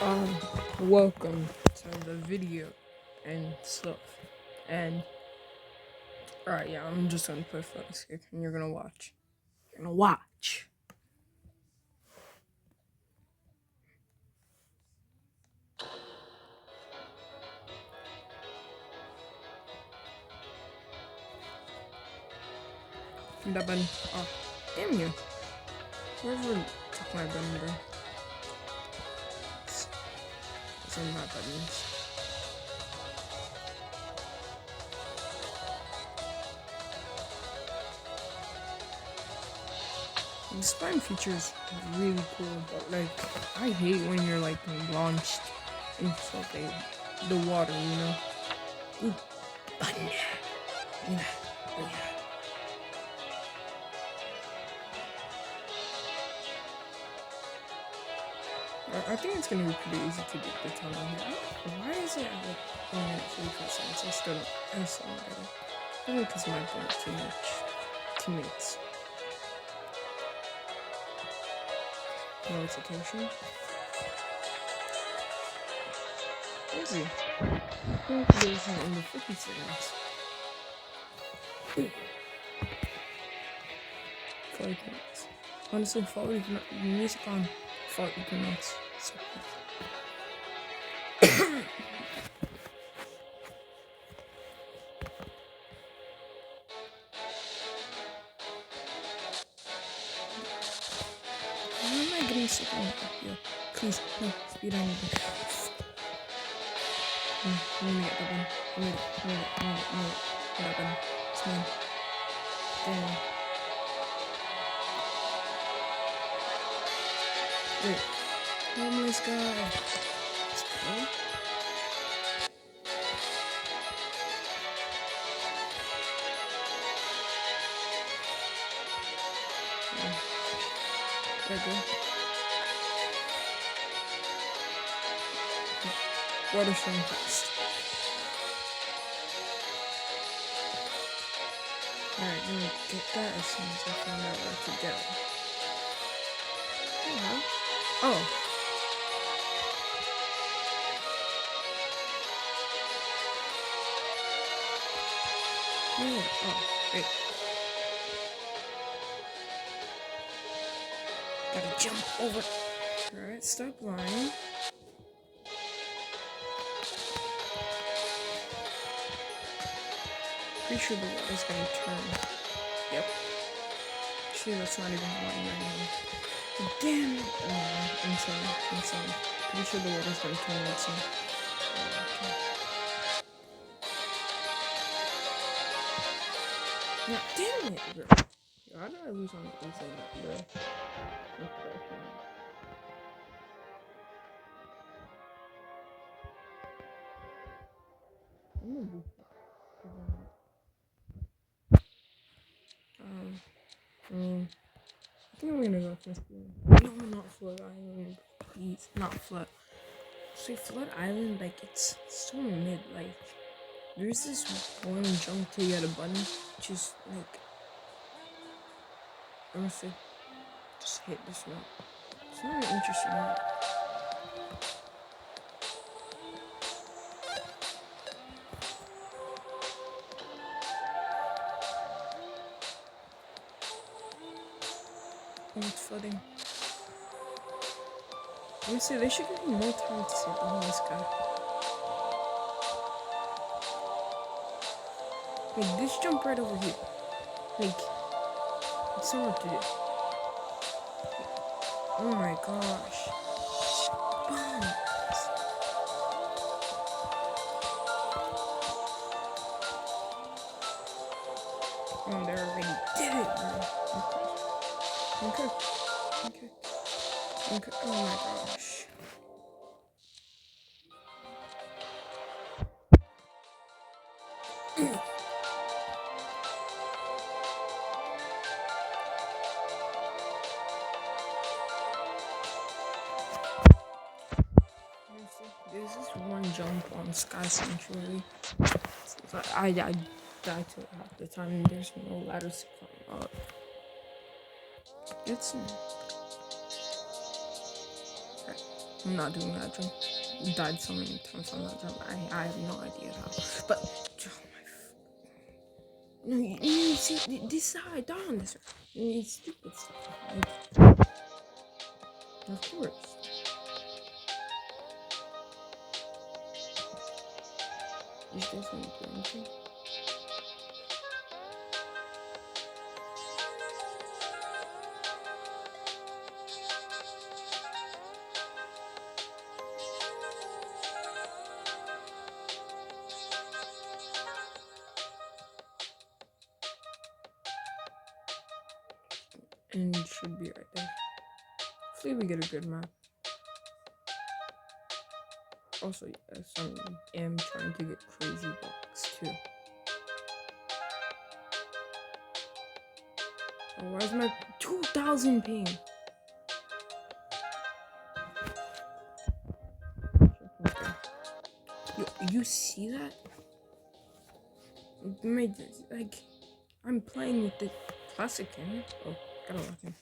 Um, Welcome to the video and stuff. And alright, yeah, I'm just gonna put photos here and you're gonna watch. You're gonna watch. That button. Oh, damn you. Whoever took my button, bro. It's on my buttons. The spine feature is really cool, but like, I hate when you're like launched into like the water, you know? Ooh, button. Yeah, yeah. I think it's gonna be pretty easy to get the tunnel here. Why is it like 1 minute 45 seconds? I still don't. I still don't get it. Probably because my point too much. Teammates. Notification. Where is he? I think there's one in the 50 seconds. 5 minutes. Honestly, follow the music on. Follow Equinox. So why am I getting stuck on up here? Please, no, speed on it. I'm gonna get that one. I'm gonna get that one. It's mine. Damn. Wait. Homeless guy. Let's go. There we go. Water swim fast. Alright, I'm gonna get that as soon as I find out where to go. Hello. Oh. No. Oh, wait. Gotta jump over. Alright, stop lying. Pretty sure the water's gonna turn. Yep. Actually, that's not even lying right now. Damn it! Oh, I'm sorry. Pretty sure the water's gonna turn right soon. Yeah, damn it, bro. Yo, how did I lose on that, bro? Okay. I'm gonna do I think I'm gonna go for no, not Flood Island. Please, not Flood. See, Flood Island, like, it's so mid. Like, there's this one jump to get a button, which is, like, honestly, just hit this one. It's not an interesting one. Oh, it's flooding. Honestly, they should give me more time to say, oh, this guy. Like, this jump right over here. Like, it's so hard to do. Oh my gosh. Boom. Oh, they already did it, bro. Okay. Oh my gosh. There's this one jump on Sky Sanctuary. So I die to it half the time. There's no ladders to climb up. It's I'm not doing that jump. Died so many times on that jump. I have no idea how. But oh no, you see, this is how I die on this. It's stupid stuff. Of course. Is this one blinking? And it should be right there. Hopefully we get a good map. Also, yes, I am trying to get crazy blocks too. Oh, where's my 2000 ping? You see that? Like, I'm playing with the classic camera. Oh, gotta lock in.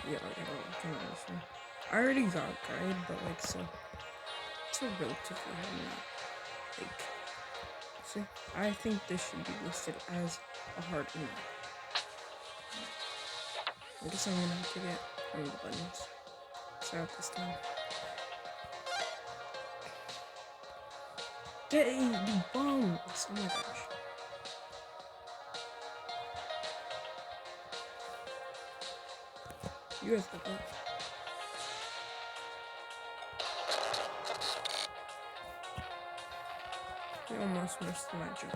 Yeah, I gotta lock in on this one. I already got guide, but like, so it's a relatively hard map. Like, see, I think this should be listed as a hard map. I guess I'm gonna have to get one of the buttons. Try out this time. Get the bombs! Oh my gosh. You guys got that. We almost missed the magic.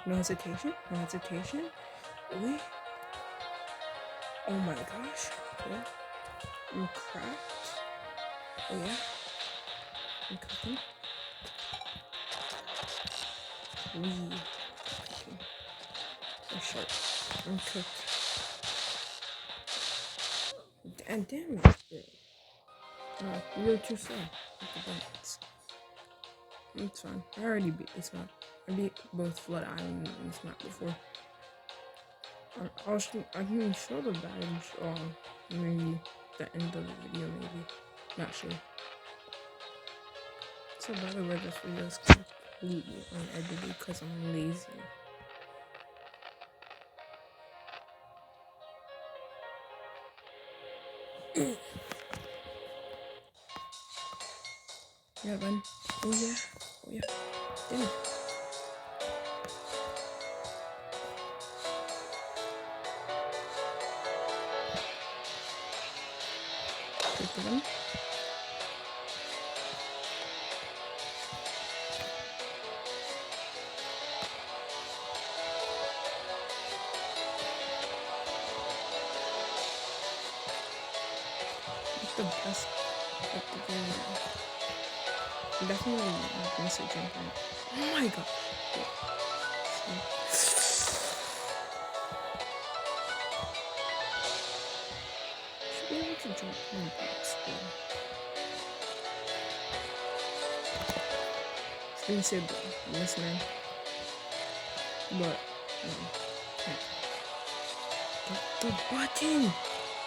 No hesitation? No hesitation? Really? Oh my gosh. Yeah. I'm cracked. Oh yeah. I'm cooking. Wee. Cooking. I'm sharp. I'm cooked. And damn it. No, you're too slow with the buttons. It's fine. I already beat this map. I beat both Flood Island and this map before. I can show the badge on maybe the end of the video, maybe. Not sure. So by the way, this video is completely unedited because I'm lazy. Yeah, Ben. Oh yeah. Oh yeah. Damn. Take the one. It's the best at the game now. Definitely miss a jump on it. Oh my god. Should be able to jump on blocks though. It's gonna say this man. But can't. The button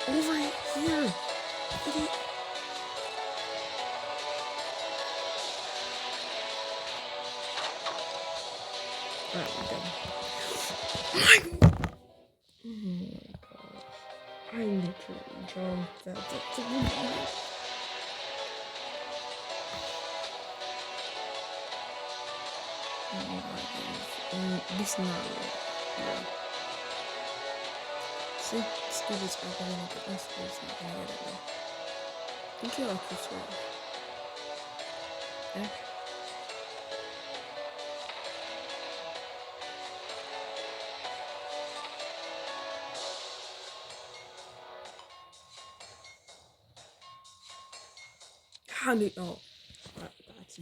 over here. Idiot. Alright, we're done. Oh my god. I literally jumped that. This is not right. Yeah. See, let's do this back and then I get this, but it's not gonna get it now. I think you like this one. Yeah? How do you, oh, that's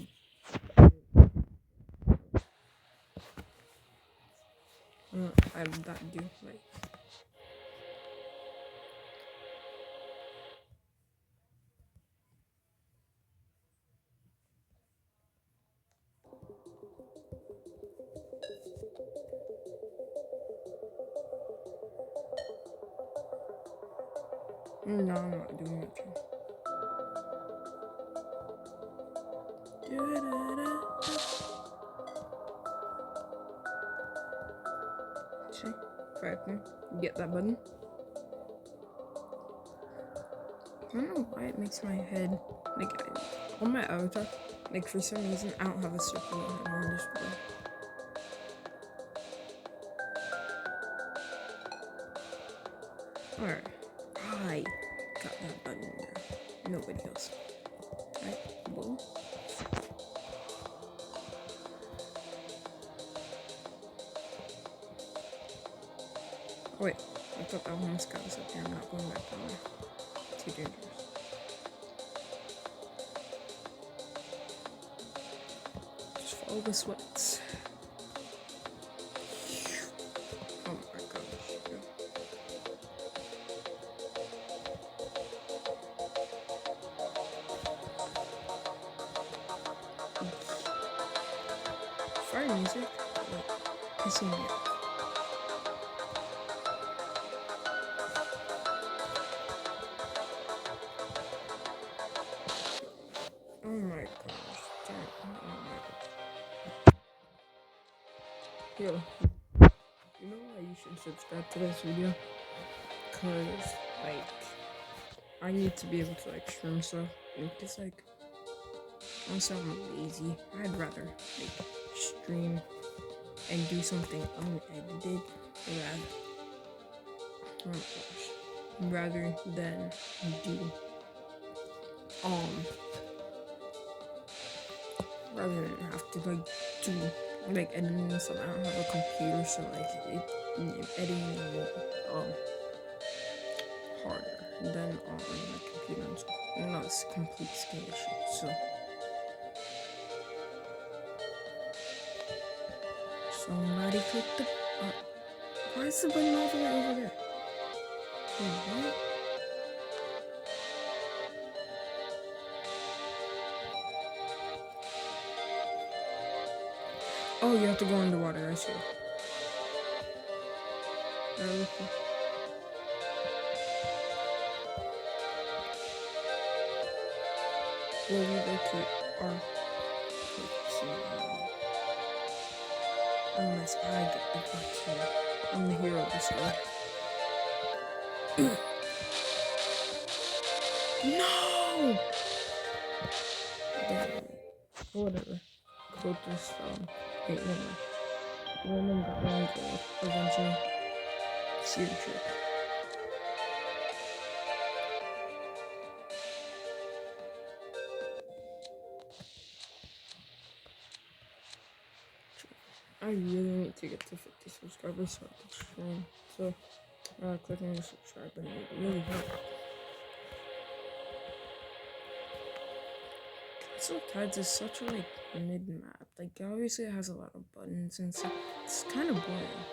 that do, like, No, I'm not doing it. See? If I can get that button. I don't know why it makes my head, like, on my avatar, like, for some reason, I don't have a circle on this one. Alright. I got that button there. Nobody else. Alright, whoa. Oh, wait. I thought that one scout was up here. I'm not going back down there. Too dangerous. Just follow the sweats. Oh my gosh. Fire music? Like, pissing me off. Oh my gosh. Damn. Oh my gosh. Yo. You know why you should subscribe to this video? Cause, like, I need to be able to, like, stream stuff. Because, like, honestly, I'm lazy. I'd rather, like, stream and do something unedited rather than do, rather than have to, like, do, like, editing and stuff. I don't have a computer, so, like, editing harder than on my computer and stuff. You know, it's a complete skill issue, so. Somebody click the why is the button all the way over there? Wait, what? Oh, you have to go underwater, I see. Will we locate our unless I get the vaccine. I'm the hero of the story. No! Damn. Whatever. Quote this, wait, no. Roman got one gold. Eventually. See the trick. I really need to get to 50 subscribers so I can stream. So, clicking the subscribe button would really help. Castle Tides is such a, like, mid-map. Like, obviously it has a lot of buttons and stuff. It's kind of boring.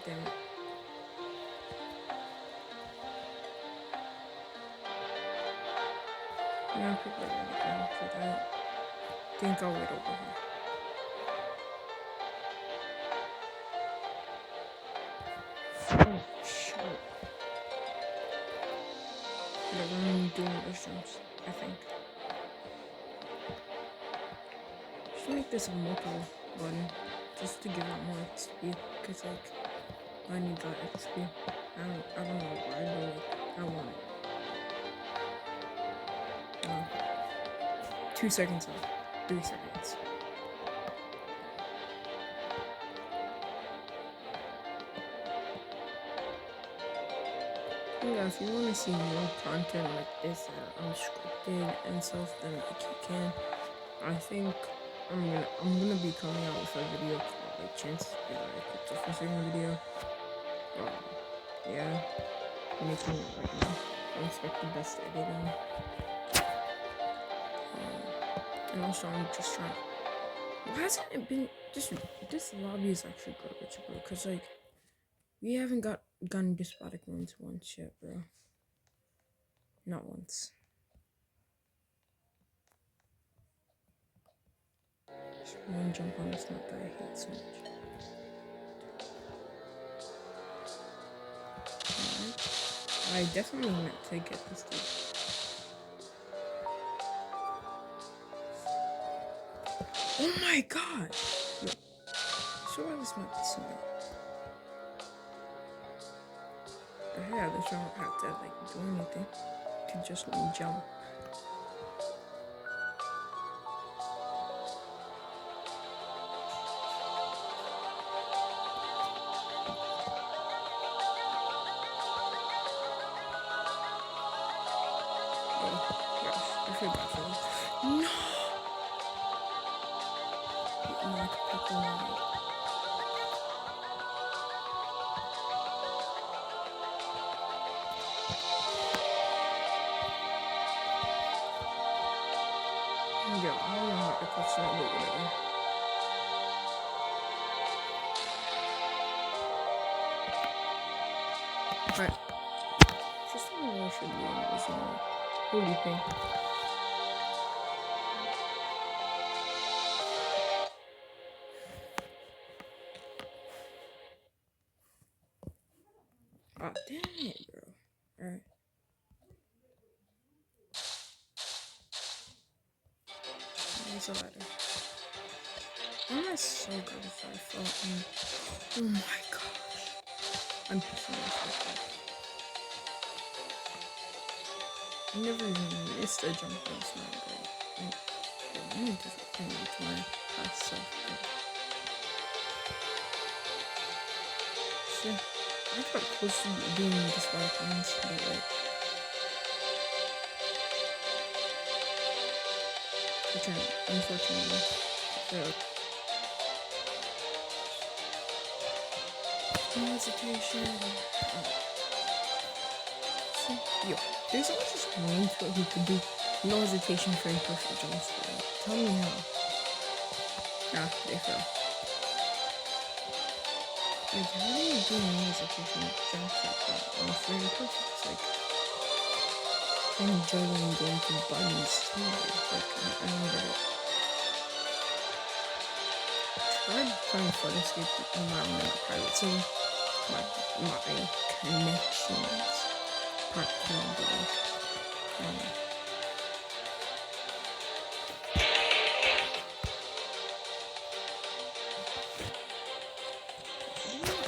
Damn it. Yeah, people are gonna go for that. Think I'll wait over here. Oh, shit. But I'm doing those jumps, I think. Should make this a multiple button, just to give it more XP, because, like, I need that XP. I don't know why, but, like, I want it. 2 seconds left. 3 seconds. Yeah, if you want to see more content like this that are unscripted and stuff, then, like, you can. I think I'm gonna be coming out with a video called, like, Chances Be That I Cooked a First video. Yeah, making it right now. I expect the best editing. And also, I'm just trying. Why hasn't it been this lobby is actually garbage, bro? Cause, like, we haven't gotten despotic ruins once yet, bro. Not once. Just one jump on this map that I hate so much. I definitely meant to get this dude. Oh my god! Yo, sure this might be smart. But hey, at least I don't have to like do anything. You can just let me jump. Oh gosh, I feel bad for them. No! Like people like yeah, I don't know how to put that, but whatever. Alright. Just something I should be in is holy thing. Oh damn it, bro. Alright. There's a ladder. Why am I so good if I fall in? Oh my gosh. I'm pushing myself up. I never even missed a jump once now, but like, I need to fucking to my past self. Shit. I got close to doing this back once, but like, unfortunately, failed. No hesitation. Yo, there's always this one foot who could do no hesitation for imperfect jumps. Tell me how. Nah, they fell. Like, how do you do no hesitation jumps like that? And for imperfect, it's like, I'm juggling going to buttons too. Like, I don't get it. Tried playing Flight Escape on my own in a private server. My connections aren't cool, but like, I don't know.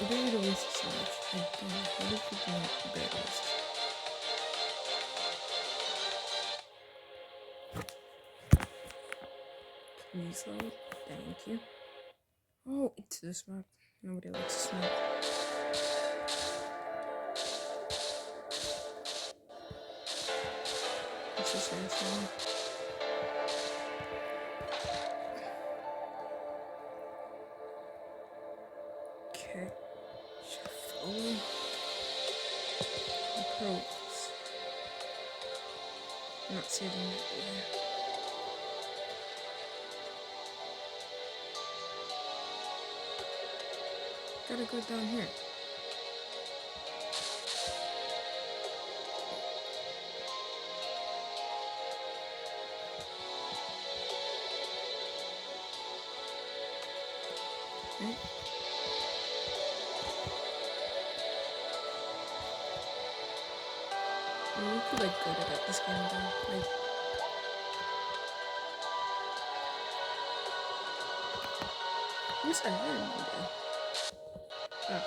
Ability to waste so much. Like, damn, how do people not bear waste? Please load. Thank you. Oh, it's this map. Nobody likes this map. This is seriously. Okay. Follow the pros. I'm not saving it there. Gotta go down here. Okay. We could like go to that this game though. Like, who's ahead one day? Oh.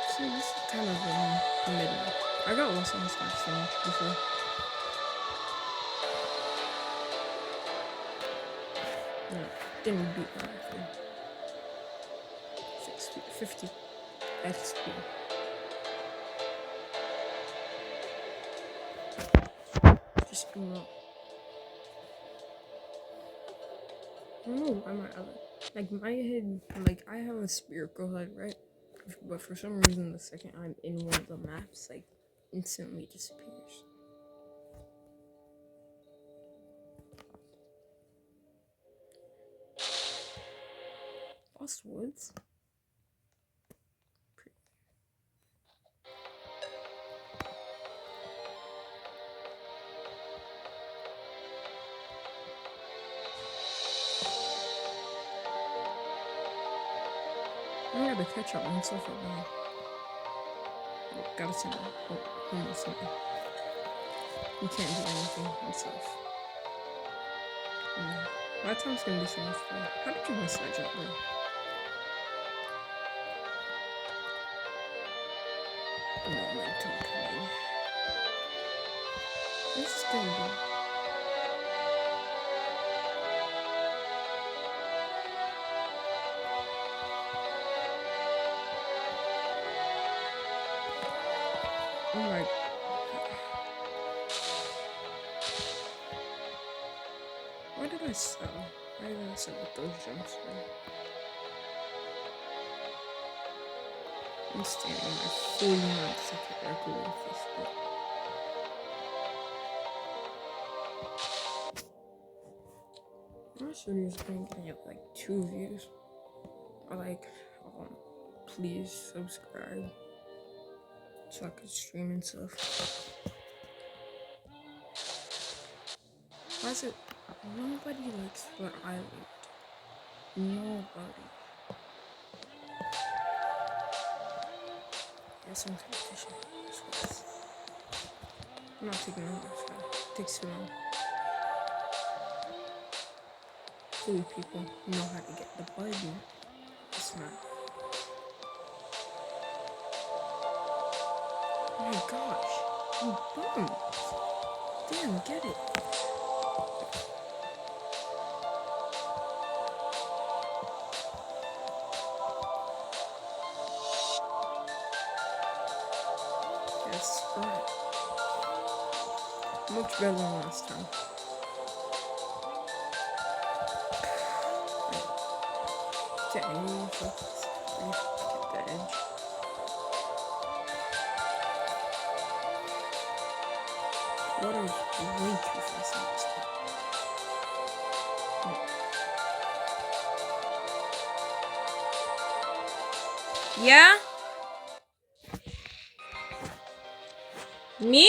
See, this is kind of the middle. I got lost on this last one before. No, didn't beat that before. 50 XP. Just emote. I don't know why my other, like my head, like I have a spherical head, right? But for some reason, the second I'm in one of the maps, like instantly disappears. Lost Woods. to catch up on stuff right now. Oh, gotta see that. Oh, almost something. You can't do anything yourself. My time's gonna be so much fun. How did you miss that jump, bro? Momentum coming. This is gonna be. Oh my. Why did I sell? Why did I sell with those jumps, man? I'm standing on my 49-second record on Facebook. My videos been getting like 2 views. Or like, please subscribe so I can stream and stuff. Why is it nobody likes Split Island? Nobody. Yes, some competition. I'm not taking it off. It takes too long. Silly people know how to get the button. It's not. Oh my gosh. I'm bummed. Damn, get it. Yes, right. Much better than last time. Dang, focus. Get the edge. Water is way too fast in this game. Yeah? Me?